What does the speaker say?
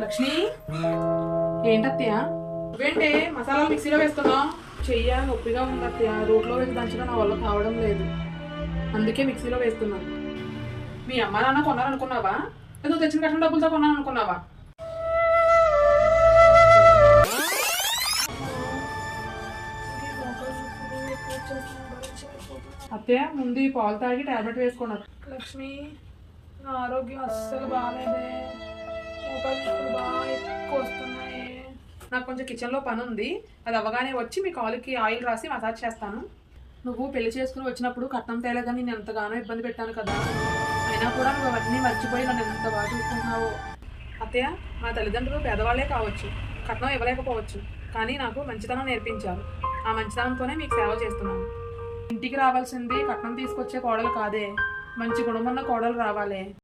లక్ష్మి, ఏంటత్తయ్య? నువ్వేంటి మసాలాలు మిక్సీలో వేస్తున్నావు? చెయ్య నొప్పిగా ఉంది అత్తయ్య. రోట్లో వేసి దంచడం నా వల్ల కావడం లేదు, అందుకే మిక్సీలో వేస్తున్నాను. మీ అమ్మ నాన్న కొన్నారనుకున్నావా? నువ్వు తెచ్చిన కట్టిన డబ్బులతో కొన్నాను అనుకున్నావా? అత్తయ్య, ముందు ఈ పాలు తాగి టాబ్లెట్ వేసుకున్నారు. లక్ష్మి, నా ఆరోగ్యం అస్సలు బాగాలేదే. మోకాలు బాగా ఎక్కువ వస్తున్నాయి. నాకు కొంచెం కిచెన్లో పని ఉంది, అది అవ్వగానే వచ్చి మీ కాలుకి ఆయిల్ రాసి మసాజ్ చేస్తాను. నువ్వు పెళ్లి చేసుకుని వచ్చినప్పుడు కట్నం తేలేదని నేను ఎంతగానో ఇబ్బంది పెట్టాను కదా, అయినా కూడా నువ్వు అవన్నీ మర్చిపోయి నన్ను ఎంత బాగా చూసుకుంటున్నావు. అత్తయ్య, మా తల్లిదండ్రులు పేదవాళ్లే కావచ్చు, కట్నం ఇవ్వలేకపోవచ్చు, కానీ నాకు మంచితనం నేర్పించారు. ఆ మంచితనంతోనే మీకు సేవ చేస్తున్నాను. ఇంటికి రావాల్సింది కట్నం తీసుకొచ్చే కోడలు కాదే, మంచి గుణమున్న కోడలు రావాలి.